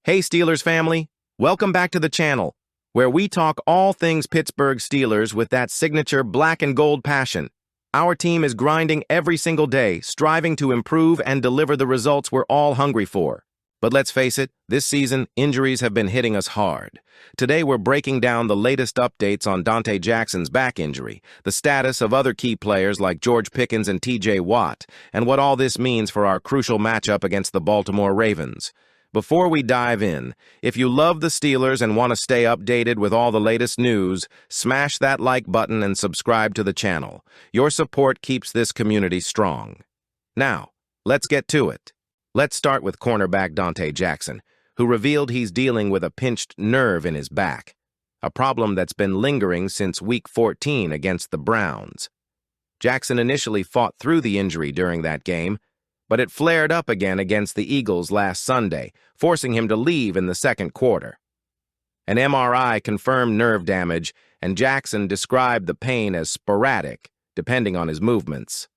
Hey Steelers family, welcome back to the channel, where we talk all things Pittsburgh Steelers with that signature black and gold passion. Our team is grinding every single day, striving to improve and deliver the results we're all hungry for. But let's face it, this season, injuries have been hitting us hard. Today we're breaking down the latest updates on Dante Jackson's back injury, the status of other key players like George Pickens and TJ Watt, and what all this means for our crucial matchup against the Baltimore Ravens. Before we dive in, if you love the Steelers and want to stay updated with all the latest news, smash that like button and subscribe to the channel. Your support keeps this community strong. Now, let's get to it. Let's start with cornerback Dante Jackson, who revealed he's dealing with a pinched nerve in his back, a problem that's been lingering since Week 14 against the Browns. Jackson initially fought through the injury during that game, but it flared up again against the Eagles last Sunday, forcing him to leave in the second quarter. An MRI confirmed nerve damage, and Jackson described the pain as sporadic, depending on his movements.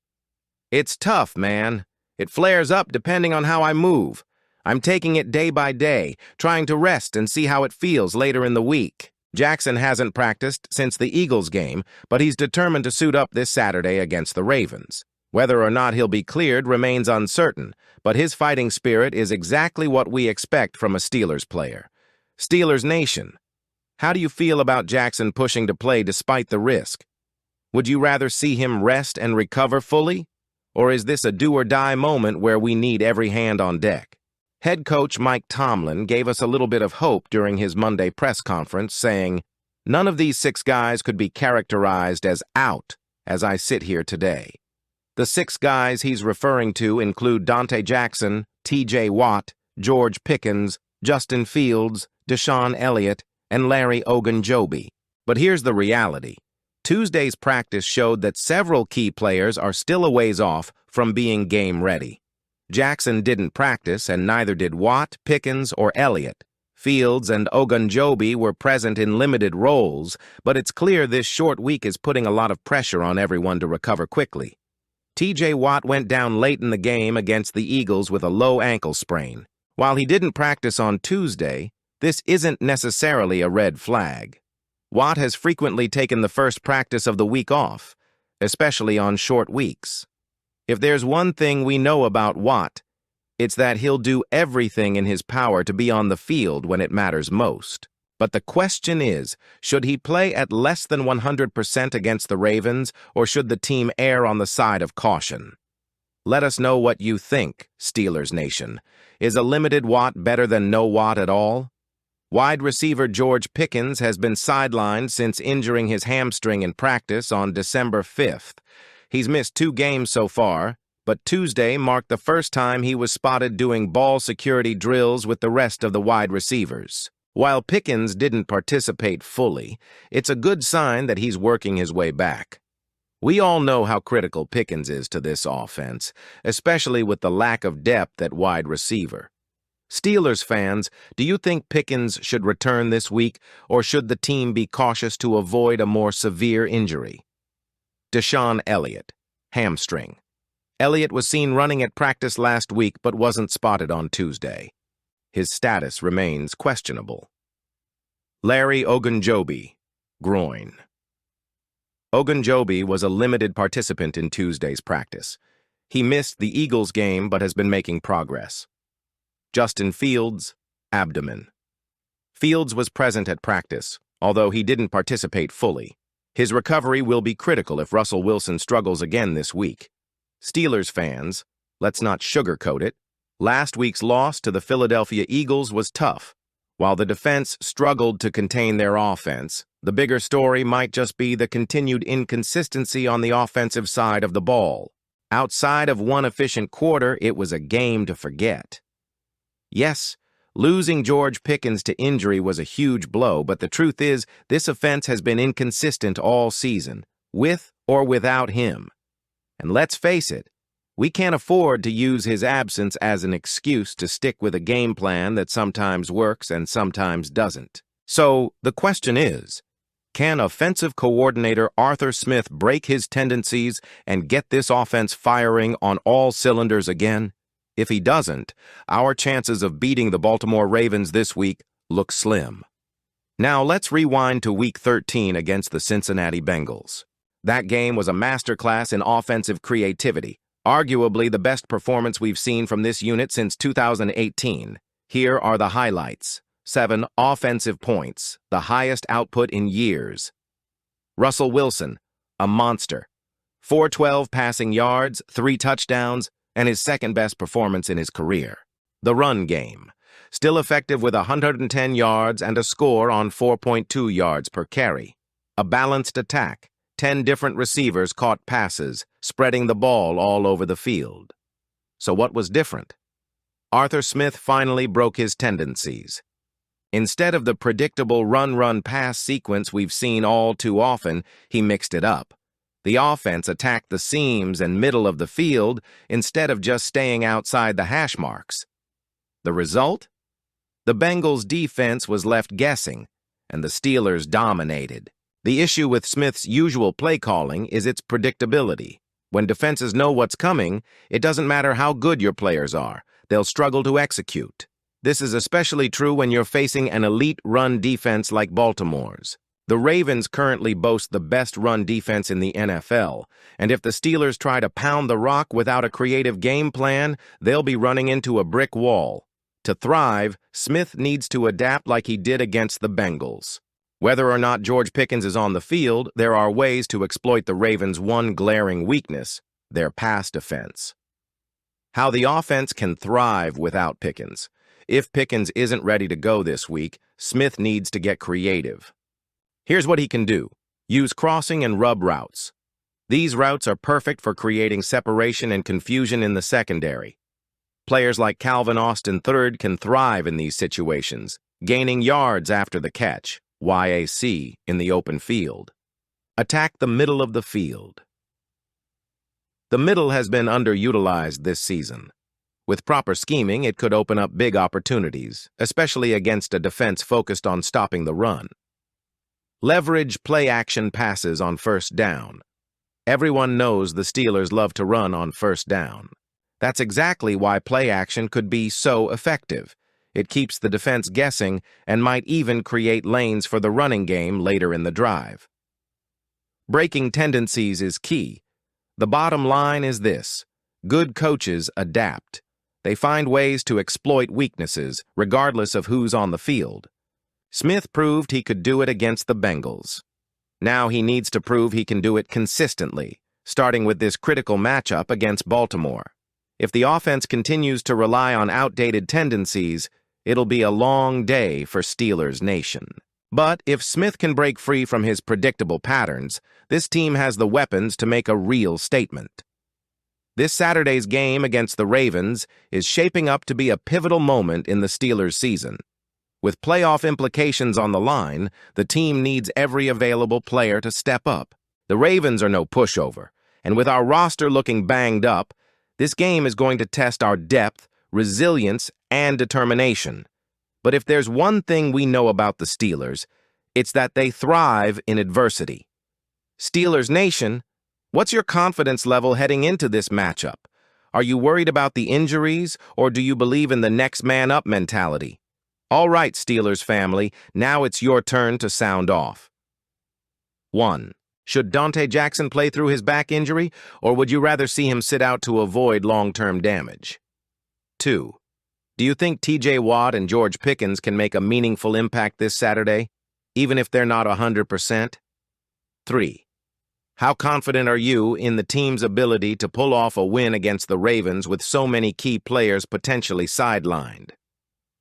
"It's tough, man. It flares up depending on how I move. I'm taking it day by day, trying to rest and see how it feels later in the week." Jackson hasn't practiced since the Eagles game, but he's determined to suit up this Saturday against the Ravens. Whether or not he'll be cleared remains uncertain, but his fighting spirit is exactly what we expect from a Steelers player. Steelers Nation, how do you feel about Jackson pushing to play despite the risk? Would you rather see him rest and recover fully? Or is this a do-or-die moment where we need every hand on deck? Head coach Mike Tomlin gave us a little bit of hope during his Monday press conference, saying, "None of these 6 guys could be characterized as out as I sit here today." The 6 guys he's referring to include Dante Jackson, TJ Watt, George Pickens, Justin Fields, Deshaun Elliott, and Larry Ogunjobi. But here's the reality. Tuesday's practice showed that several key players are still a ways off from being game ready. Jackson didn't practice, and neither did Watt, Pickens, or Elliott. Fields and Ogunjobi were present in limited roles, but it's clear this short week is putting a lot of pressure on everyone to recover quickly. TJ Watt went down late in the game against the Eagles with a low ankle sprain. While he didn't practice on Tuesday, this isn't necessarily a red flag. Watt has frequently taken the first practice of the week off, especially on short weeks. If there's one thing we know about Watt, it's that he'll do everything in his power to be on the field when it matters most. But the question is, should he play at less than 100% against the Ravens, or should the team err on the side of caution? Let us know what you think, Steelers Nation. Is a limited Watt better than no Watt at all? Wide receiver George Pickens has been sidelined since injuring his hamstring in practice on December 5th. He's missed 2 games so far, but Tuesday marked the first time he was spotted doing ball security drills with the rest of the wide receivers. While Pickens didn't participate fully, it's a good sign that he's working his way back. We all know how critical Pickens is to this offense, especially with the lack of depth at wide receiver. Steelers fans, do you think Pickens should return this week, or should the team be cautious to avoid a more severe injury? Deshaun Elliott, hamstring. Elliott was seen running at practice last week but wasn't spotted on Tuesday. His status remains questionable. Larry Ogunjobi, groin. Ogunjobi was a limited participant in Tuesday's practice. He missed the Eagles game but has been making progress. Justin Fields, abdomen. Fields was present at practice, although he didn't participate fully. His recovery will be critical if Russell Wilson struggles again this week. Steelers fans, let's not sugarcoat it. Last week's loss to the Philadelphia Eagles was tough. While the defense struggled to contain their offense, the bigger story might just be the continued inconsistency on the offensive side of the ball. Outside of one efficient quarter, it was a game to forget. Yes, losing George Pickens to injury was a huge blow, but the truth is, this offense has been inconsistent all season, with or without him. And let's face it, we can't afford to use his absence as an excuse to stick with a game plan that sometimes works and sometimes doesn't. So, the question is, can offensive coordinator Arthur Smith break his tendencies and get this offense firing on all cylinders again? If he doesn't, our chances of beating the Baltimore Ravens this week look slim. Now let's rewind to Week 13 against the Cincinnati Bengals. That game was a masterclass in offensive creativity, arguably the best performance we've seen from this unit since 2018. Here are the highlights. 7 offensive points, the highest output in years. Russell Wilson, a monster. 412 passing yards, 3 touchdowns, and his second-best performance in his career. The run game, still effective with 110 yards and a score on 4.2 yards per carry. A balanced attack, 10 different receivers caught passes, spreading the ball all over the field. So what was different? Arthur Smith finally broke his tendencies. Instead of the predictable run-pass sequence we've seen all too often, he mixed it up. The offense attacked the seams and middle of the field instead of just staying outside the hash marks. The result? The Bengals' defense was left guessing, and the Steelers dominated. The issue with Smith's usual play calling is its predictability. When defenses know what's coming, it doesn't matter how good your players are, they'll struggle to execute. This is especially true when you're facing an elite run defense like Baltimore's. The Ravens currently boast the best run defense in the NFL, and if the Steelers try to pound the rock without a creative game plan, they'll be running into a brick wall. To thrive, Smith needs to adapt like he did against the Bengals. Whether or not George Pickens is on the field, there are ways to exploit the Ravens' one glaring weakness, their pass defense. How the offense can thrive without Pickens. If Pickens isn't ready to go this week, Smith needs to get creative. Here's what he can do. Use crossing and rub routes. These routes are perfect for creating separation and confusion in the secondary. Players like Calvin Austin III can thrive in these situations, gaining yards after the catch, YAC, in the open field. Attack the middle of the field. The middle has been underutilized this season. With proper scheming, it could open up big opportunities, especially against a defense focused on stopping the run. Leverage play-action passes on first down. Everyone knows the Steelers love to run on first down. That's exactly why play-action could be so effective. It keeps the defense guessing and might even create lanes for the running game later in the drive. Breaking tendencies is key. The bottom line is this: good coaches adapt. They find ways to exploit weaknesses, regardless of who's on the field. Smith proved he could do it against the Bengals. Now he needs to prove he can do it consistently, starting with this critical matchup against Baltimore. If the offense continues to rely on outdated tendencies, it'll be a long day for Steelers Nation. But if Smith can break free from his predictable patterns, this team has the weapons to make a real statement. This Saturday's game against the Ravens is shaping up to be a pivotal moment in the Steelers' season. With playoff implications on the line, the team needs every available player to step up. The Ravens are no pushover, and with our roster looking banged up, this game is going to test our depth, resilience, and determination. But if there's one thing we know about the Steelers, it's that they thrive in adversity. Steelers Nation, what's your confidence level heading into this matchup? Are you worried about the injuries, or do you believe in the next man up mentality? All right, Steelers family, now it's your turn to sound off. 1. Should Dante Jackson play through his back injury, or would you rather see him sit out to avoid long-term damage? 2. Do you think TJ Watt and George Pickens can make a meaningful impact this Saturday, even if they're not 100%? 3. How confident are you in the team's ability to pull off a win against the Ravens with so many key players potentially sidelined?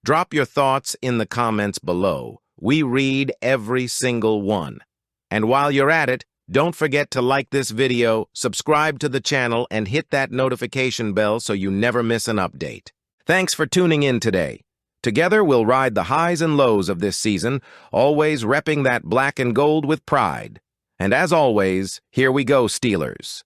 Drop your thoughts in the comments below. We read every single one. And while you're at it, don't forget to like this video, subscribe to the channel, and hit that notification bell so you never miss an update. Thanks for tuning in today. Together, we'll ride the highs and lows of this season, always repping that black and gold with pride. And as always, here we go, Steelers.